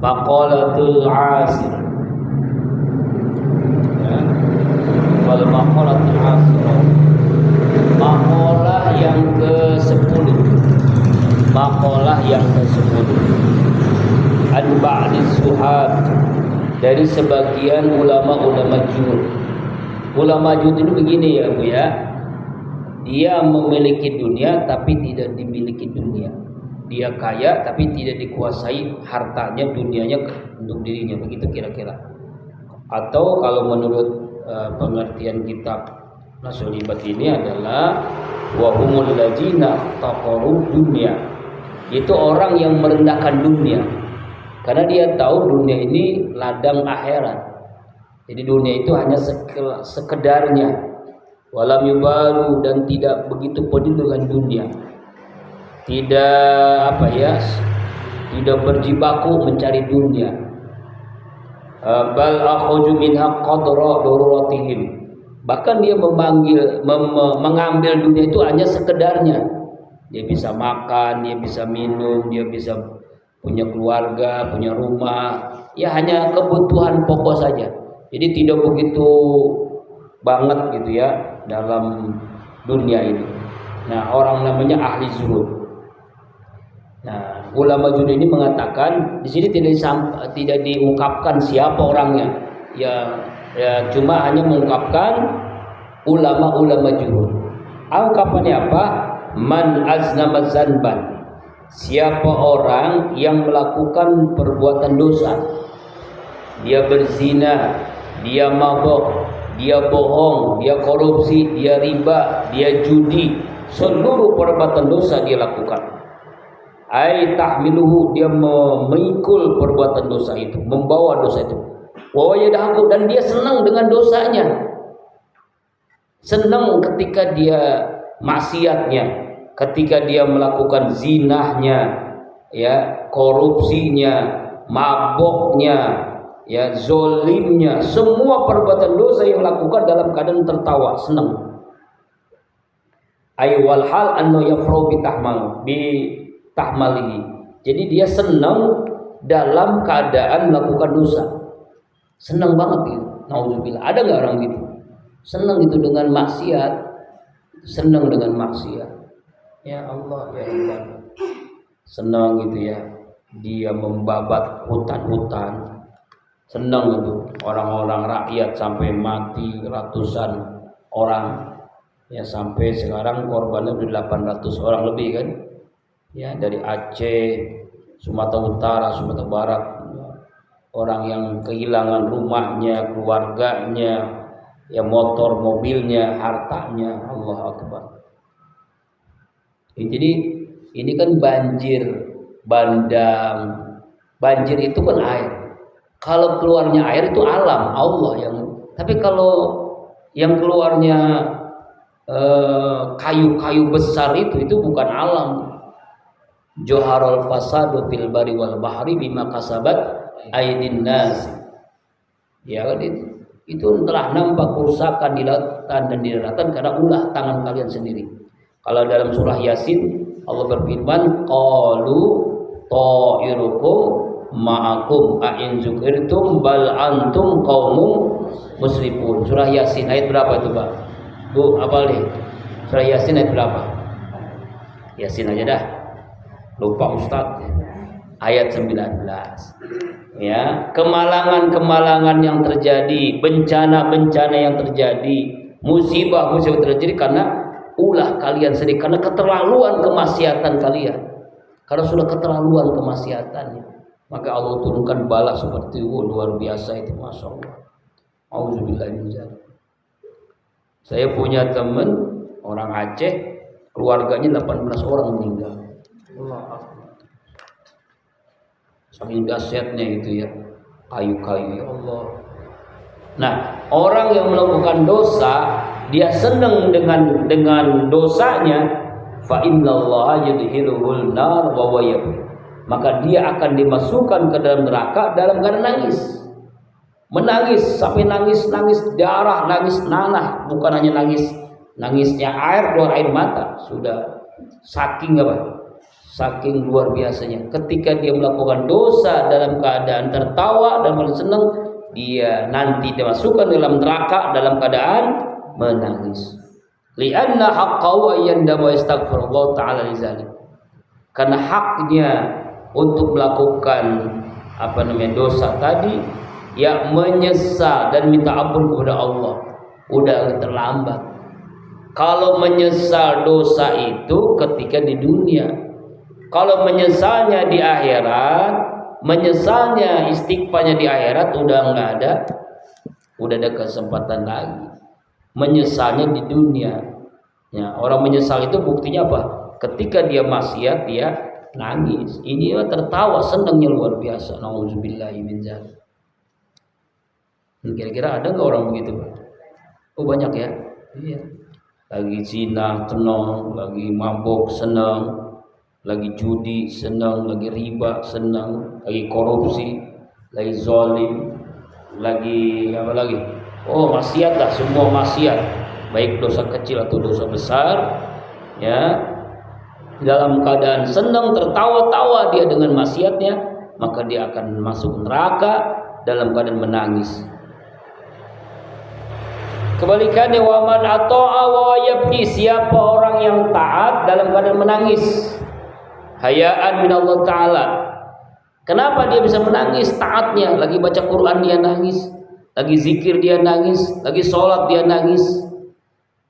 maqalatul asir. Ya. Wal maqalatul asir. Maqalah yang ke-10. Maqalah yang ke-10. An ba'dis suhad, dari sebagian ulama-ulama juhud. Ulama juhud itu begini ya Bu ya. Dia memiliki dunia tapi tidak dimiliki dunia. Dia kaya tapi tidak dikuasai hartanya, dunianya untuk dirinya, begitu kira-kira. Atau kalau menurut pengertian kitab Nasulibat ini adalah wa humul ladzina taqaru dunya. Itu orang yang merendahkan dunia. Karena dia tahu dunia ini ladang akhirat. Jadi dunia itu hanya sekedarnya. Walam yubalu, dan tidak begitu peduli dengan dunia. Tidak tidak berjibaku mencari dunia. Bal akhaju minha qadra daruratihim. Bahkan dia mengambil dunia itu hanya sekedarnya. Dia bisa makan, dia bisa minum, dia bisa punya keluarga, punya rumah, ya hanya kebutuhan pokok saja. Jadi tidak begitu banget gitu ya dalam dunia ini. Nah, orang namanya ahli zuhud. Nah, ulama zuhud ini mengatakan di sini tidak diungkapkan siapa orangnya. Ya cuma hanya mengungkapkan ulama-ulama zuhud. Ungkapannya apa? Man aznama zanban. Siapa orang yang melakukan perbuatan dosa, dia berzina, dia mabok, dia bohong, dia korupsi, dia riba, dia judi, seluruh perbuatan dosa dia lakukan. Ai tahmiluhu, dia memikul perbuatan dosa itu, membawa dosa itu. Wa yadahu, dan dia senang dengan dosanya. Senang ketika dia maksiatnya, ketika dia melakukan zinahnya, ya, korupsinya, maboknya, ya, zolimnya, semua perbuatan dosa yang lakukan dalam keadaan tertawa, senang. Ay wal hal annu yafrahu bi tahmalihi. Jadi dia senang dalam keadaan melakukan dosa. Senang banget gitu. Nauzubillah. Ada enggak orang gitu? Senang itu dengan maksiat, senang dengan maksiat. Ya Allah, ya Allah, senang gitu ya. Dia membabat hutan-hutan, senang gitu. Orang-orang rakyat sampai mati ratusan orang, ya sampai sekarang korbannya udah 800 orang lebih kan. Ya dari Aceh, Sumatera Utara, Sumatera Barat, orang yang kehilangan rumahnya, keluarganya, ya motor, mobilnya, hartanya. Allah Akbar. Jadi ini kan banjir bandang. Banjir itu kan air. Kalau keluarnya air itu alam, Allah yang. Tapi kalau yang keluarnya kayu-kayu besar itu bukan alam. Joharul fasadu fil bari wal bahri bima kasabat aydin nas. Ya kan itu telah nampak kerusakan di lautan dan di daratan karena ulah tangan kalian sendiri. Kalau dalam surah Yasin Allah berfirman, qalu ta'irukum ma'akum a'in zukirtum bal antum qaumun musrifun. Surah Yasin ayat berapa itu Pak? Bu, apa nih? Surah Yasin ayat berapa? Yasin aja dah. Lupa Ustaz. Ayat 19. Ya, kemalangan-kemalangan yang terjadi, bencana-bencana yang terjadi, musibah-musibah terjadi karena ulah kalian sendiri, karena keterlaluan kemaksiatan kalian. Karena sudah keterlaluan kemaksiatannya, maka Allah turunkan bala seperti luar biasa itu, masya Allah. Auzubillahi min dzalik. Saya punya teman orang Aceh, keluarganya 18 orang meninggal. Allah Akbar. Saking dahsyatnya itu ya, kayu-kayu ya Allah. Nah, orang yang melakukan dosa, dia senang dengan dosanya, fa innallaha yudkhiluhul nar wa wayab. Maka dia akan dimasukkan ke dalam neraka dalam keadaan nangis. Menangis sampai nangis darah, nangis nanah, bukan nangisnya air, keluar air mata, sudah saking Saking luar biasanya. Ketika dia melakukan dosa dalam keadaan tertawa dan senang, dia nanti dimasukkan dalam neraka dalam keadaan menangis. Li'anna haqqahu ayyandama yastaghfirullah ta'ala lizalik. Karena haknya untuk melakukan dosa tadi, ya menyesal dan minta ampun kepada Allah. Udah terlambat. Kalau menyesal dosa itu ketika di dunia, kalau menyesalnya di akhirat, menyesalnya istighfarnya di akhirat udah nggak ada, udah ada kesempatan lagi. Menyesalnya di dunia, ya, orang menyesal itu buktinya apa? Ketika dia maksiat dia nangis, ini tertawa senangnya luar biasa. Nauzubillahi min dzalik. Kira-kira ada nggak orang begitu? Oh banyak ya. Iya. Lagi zina senang, lagi mabuk senang, lagi judi senang, lagi riba senang, lagi korupsi, lagi zalim, lagi apa lagi? Oh maksiat lah, semua maksiat, baik dosa kecil atau dosa besar, ya. Dalam keadaan senang tertawa-tawa dia dengan maksiatnya, maka dia akan masuk neraka dalam keadaan menangis. Kebalikannya, waman ata'a wa yabki, siapa orang yang taat dalam keadaan menangis, hayaan min Allah Ta'ala. Kenapa dia bisa menangis? Taatnya, lagi baca Quran dia nangis, lagi zikir dia nangis, lagi sholat dia nangis,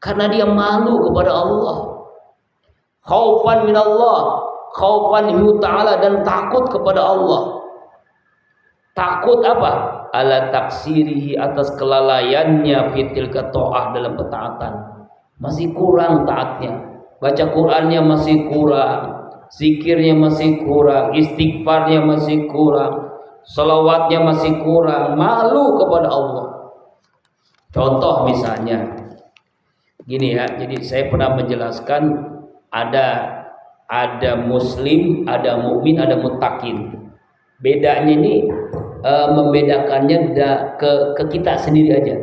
karena dia malu kepada Allah. Khaufan min Allah, khaufan minhu ta'ala, dan takut kepada Allah. Takut apa? Ala taksirihi, atas kelalaiannya fitil kato'ah, dalam ketaatan. Masih kurang taatnya, baca Qurannya masih kurang, zikirnya masih kurang, istighfarnya masih kurang, salawatnya masih kurang, malu kepada Allah. Contoh misalnya gini ya, jadi saya pernah menjelaskan ada muslim, ada mukmin, ada muttaqin. Bedanya ini membedakannya ke kita sendiri aja.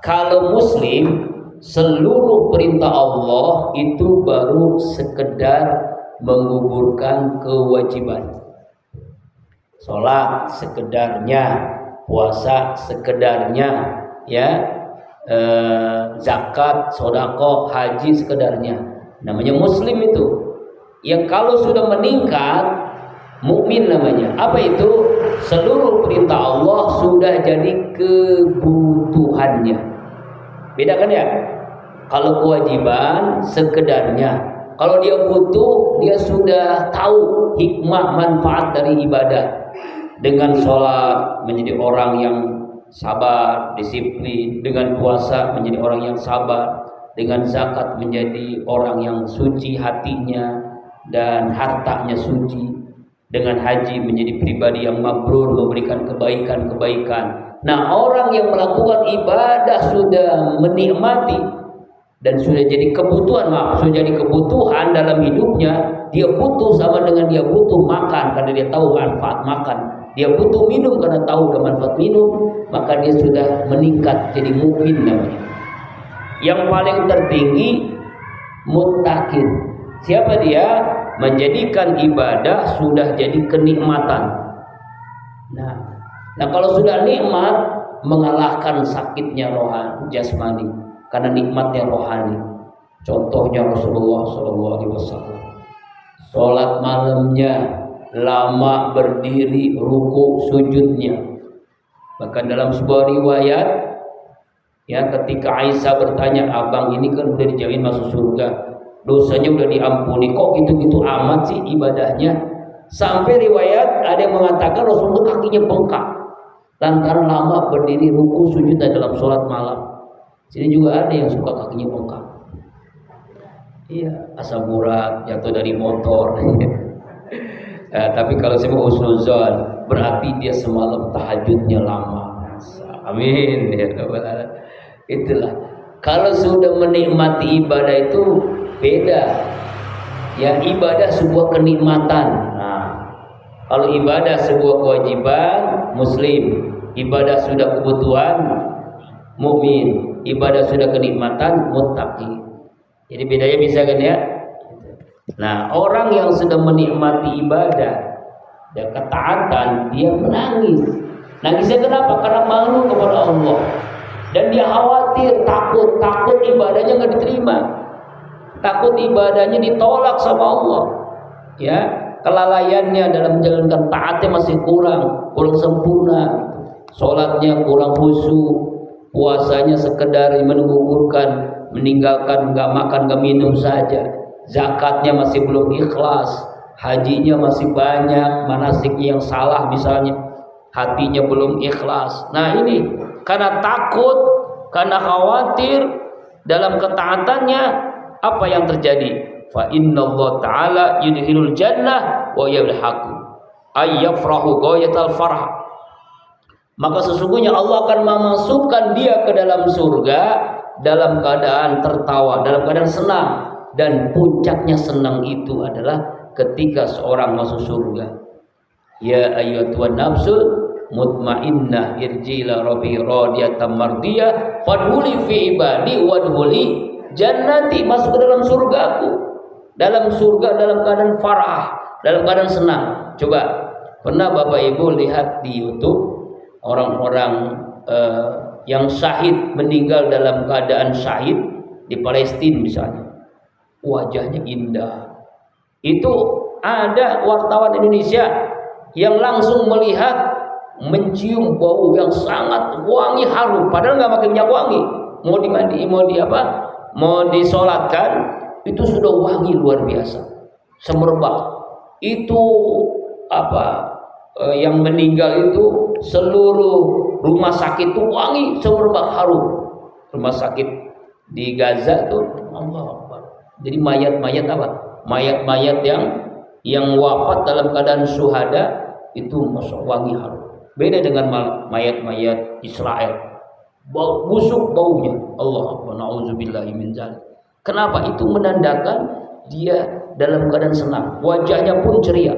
Kalau muslim, seluruh perintah Allah itu baru sekedar menggugurkan kewajiban. Sholat sekedarnya, puasa sekedarnya, ya, zakat, sedekah, haji sekedarnya. Namanya muslim itu. Yang kalau sudah meningkat, mukmin namanya. Apa itu? Seluruh perintah Allah sudah jadi kebutuhannya. Beda kan ya? Kalau kewajiban sekedarnya, kalau dia butuh, dia sudah tahu hikmah manfaat dari ibadah. Dengan sholat menjadi orang yang sabar, disiplin. Dengan puasa menjadi orang yang sabar. Dengan zakat menjadi orang yang suci hatinya dan hartanya suci. Dengan haji menjadi pribadi yang mabrur, memberikan kebaikan-kebaikan. Nah, orang yang melakukan ibadah sudah menikmati dan sudah jadi kebutuhan, sudah jadi kebutuhan dalam hidupnya. Dia butuh sama dengan dia butuh makan karena dia tahu manfaat makan. Dia butuh minum karena tahu manfaat minum, maka dia sudah meningkat jadi mukmin namanya. Yang paling tertinggi muttaqin. Siapa dia? Menjadikan ibadah sudah jadi kenikmatan. Nah kalau sudah nikmat, mengalahkan sakitnya rohani, jasmani, karena nikmatnya rohani. Contohnya Rasulullah SAW. Sholat malamnya lama berdiri, ruku sujudnya. Bahkan dalam sebuah riwayat, ya, ketika Aisyah bertanya, abang ini kan udah dijamin masuk surga, dosanya udah diampuni, kok gitu-gitu amat sih ibadahnya? Sampai riwayat ada yang mengatakan Rasulullah kakinya bengkak lantaran lama berdiri ruku sujud dalam sholat malam. Sini juga ada yang suka kakinya bengkak. Iya, asam urat, jatuh dari motor. Tapi kalau saya mau husnuzon, berarti dia semalam tahajudnya lama. Amin ya Rabbal Alamin. Itulah, kalau sudah menikmati ibadah itu beda. Ya, ibadah sebuah kenikmatan. Nah, kalau ibadah sebuah kewajiban, muslim. Ibadah sudah kebutuhan, mukmin. Ibadah sudah kenikmatan, muttaqi. Jadi bedanya bisa kan ya? Nah, orang yang sedang menikmati ibadah dan ketaatan, dia menangis. Nangisnya kenapa? Karena malu kepada Allah. Dan dia khawatir, takut ibadahnya nggak diterima. Takut ibadahnya ditolak sama Allah. Ya, kelalaiannya dalam menjalankan taatnya masih kurang sempurna. Sholatnya kurang khusyuk, puasanya sekedar menunggurkan, meninggalkan nggak makan nggak minum saja. Zakatnya masih belum ikhlas, hajinya masih banyak, manasiknya yang salah misalnya, hatinya belum ikhlas. Nah ini karena takut, karena khawatir dalam ketaatannya, apa yang terjadi? Fa innallaha ta'ala yudkhilul jannah wa yadhaku ayyafrahu ghayatal farah. Maka sesungguhnya Allah akan memasukkan dia ke dalam surga dalam keadaan tertawa, dalam keadaan senang. Dan puncaknya senang itu adalah ketika seorang masuk surga. Ya ayyatuhan nafsul mutmainnah irji ila rabbi radiyatan mardiyah fadhuli fi ibadi wadhuli jannati. Masuk ke dalam surgaku, dalam surga dalam keadaan farah, dalam keadaan senang. Coba, pernah Bapak Ibu lihat di YouTube orang-orang yang syahid, meninggal dalam keadaan syahid di Palestina misalnya, wajahnya indah. Itu ada wartawan Indonesia yang langsung melihat, mencium bau yang sangat wangi harum, padahal nggak pakai minyak wangi. Mau dimandi, mau disolatkan, itu sudah wangi luar biasa, semerbak. Itu yang meninggal itu seluruh rumah sakit itu wangi semerbak harum. Rumah sakit di Gaza itu, Allah Akbar. Jadi mayat-mayat Mayat-mayat yang wafat dalam keadaan syuhada itu masuk wangi harum. Beda dengan mayat-mayat Israel, busuk baunya. Allah Akbar, na'udzubillahi min dzalik. Kenapa? Itu menandakan dia dalam keadaan senang, wajahnya pun ceria.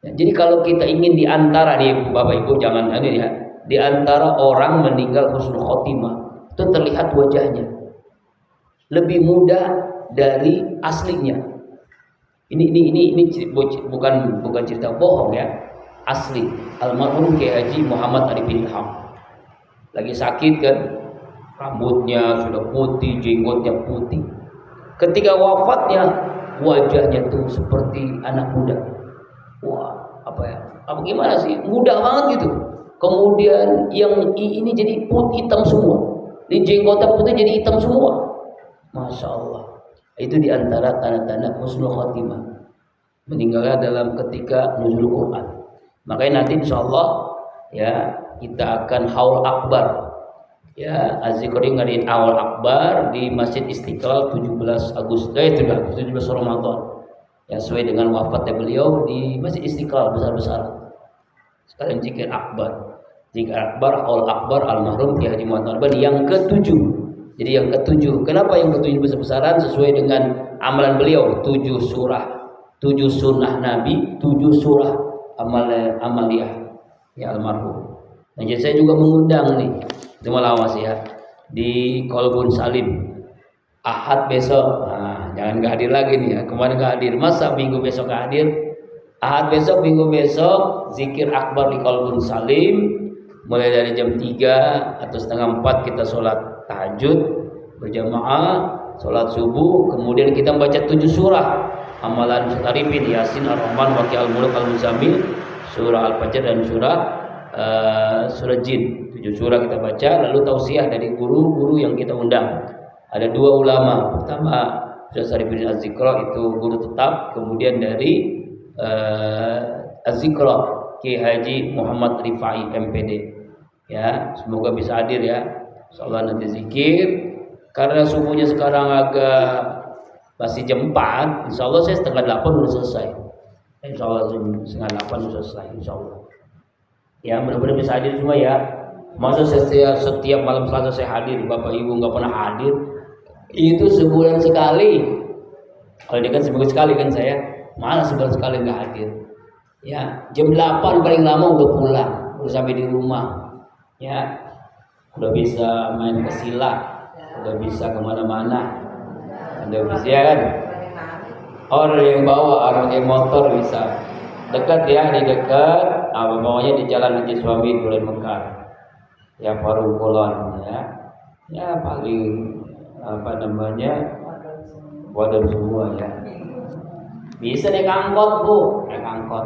Jadi kalau kita ingin diantara nih Bapak Ibu, jangan lihat, diantara orang meninggal husnul khotimah itu terlihat wajahnya lebih muda dari aslinya. Ini bukan cerita bohong ya, asli. Almarhum Kiai Haji Muhammad Arifin Ilham lagi sakit kan, rambutnya sudah putih, jenggotnya putih. Ketika wafatnya, wajahnya tuh seperti anak muda. Wah, gimana sih? Mudah banget gitu. Kemudian yang ini jadi putih hitam semua. Di jenggotnya putih jadi hitam semua. Masya Allah. Itu diantara tanda-tanda husnul khotimah, meninggalnya dalam ketika nuzul Quran. Makanya nanti insya Allah ya kita akan haul akbar ya, Azikri ngadain haul akbar di Masjid Istiqlal 17 Ramadan ya, sesuai dengan wafatnya beliau di Masjid Istiqlal besar-besaran. Sekarang zikir akbar haul akbar almarhum Kiai Haji Muhammad Arifin yang ke-7. Jadi yang ke-7, kenapa yang ke-7 besar-besaran? Sesuai dengan amalan beliau, 7 surah, 7 sunnah Nabi, 7 surah amaliyah ya almarhum. Nah, jadi saya juga mengundang nih, cuma lawas ya, di Kolbun Salim Ahad besok. Nah, jangan gak hadir lagi nih ya, kemarin gak hadir, masa minggu besok gak hadir? Ahad besok, minggu besok zikir akbar di Kolbun Salim, mulai dari jam 3 atau setengah 4 kita sholat tahajud berjamaah, sholat subuh, kemudian kita membaca 7 surah amalan Arifin, Yasin, Ar-Rahman, Waqi, Al-Mulk, Al-Muzammil, surah Al-Fajr dan surah Jin. 7 surah kita baca, lalu tausiah dari guru-guru yang kita undang. Ada 2 ulama, pertama Ustaz Arifin Az-Zikra, itu guru tetap, kemudian dari Az-Zikra Kiai Haji Muhammad Rifai MPD ya, semoga bisa hadir ya. Insyaallah nanti zikir, karena subuhnya sekarang agak masih jam 4, insyaallah saya setengah 8 sudah selesai. Insyaallah setengah 8 sudah selesai insyaallah. Ya, mudah-mudahan bisa hadir semua ya. Masa setiap malam Selasa saya hadir, Bapak Ibu nggak pernah hadir? Itu sebulan sekali. Kalau ini kan seminggu sekali kan saya, malah sebulan sekali nggak hadir. Ya, jam 8 paling lama udah pulang, udah sampai di rumah. Ya, udah bisa main pesilat, udah bisa kemana-mana, udah bisa ya kan? Orang yang bawa pakai motor bisa. Dekat ya, di dekat. Pokoknya di Jalan Haji Suami Duren Mekar. Ya Parung Kulon ya. Ya paling wadah semua ya. Bisa naik angkot Bu, naik angkot.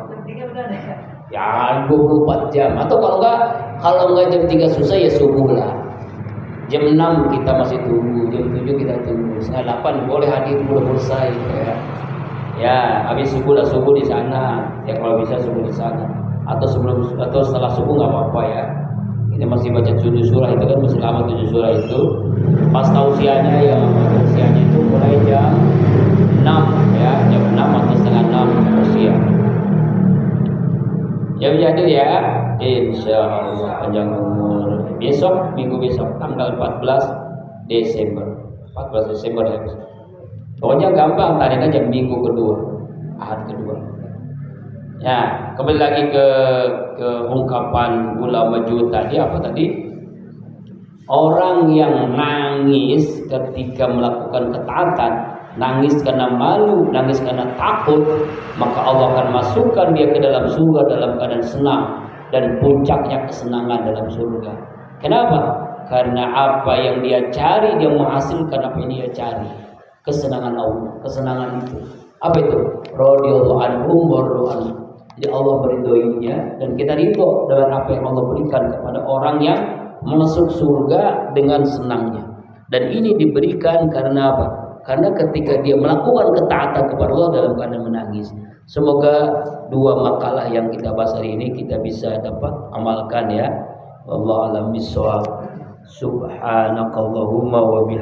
Ya 24 jam. Atau kalau enggak jam 3 susah ya subuh lah. Jam 6 kita masih tunggu, jam 7 kita tunggu, setengah 8 boleh hadir, udah selesai ya. Ya, habis subuh di sana. Ya kalau bisa subuh di sana. Atau setelah subuh nggak apa-apa ya. Ini masih baca 7 surah itu kan masih lama 7 surah itu. Pas tausiahnya itu mulai jam 6 ya, jam 6 atau setengah 6 tausiah. Ya jadi ya, insya Allah panjang umur. Minggu besok tanggal 14 Desember ya. Pokoknya gampang, tadi aja minggu kedua, ahad kedua. Ya, kembali lagi ke ungkapan ulama Majud tadi apa tadi? Orang yang nangis ketika melakukan ketaatan, nangis karena malu, nangis karena takut, maka Allah akan masukkan dia ke dalam surga dalam keadaan senang dan puncaknya kesenangan dalam surga. Kenapa? Karena apa yang dia cari, dia menghasilkan apa yang dia cari. Kesenangan Allah, kesenangan itu. Apa itu? Radhiyallahu anhum wa radu anhu. Jadi Allah meridhoinya dan kita ridho dengan apa yang Allah berikan kepada orang yang masuk surga dengan senangnya. Dan ini diberikan karena apa? Karena ketika dia melakukan ketaatan kepada Allah dalam keadaan menangis. Semoga 2 makalah yang kita bahas hari ini kita bisa dapat amalkan ya. Wallahu a'lam bishawab. Subhanakallahumma wa bihamdika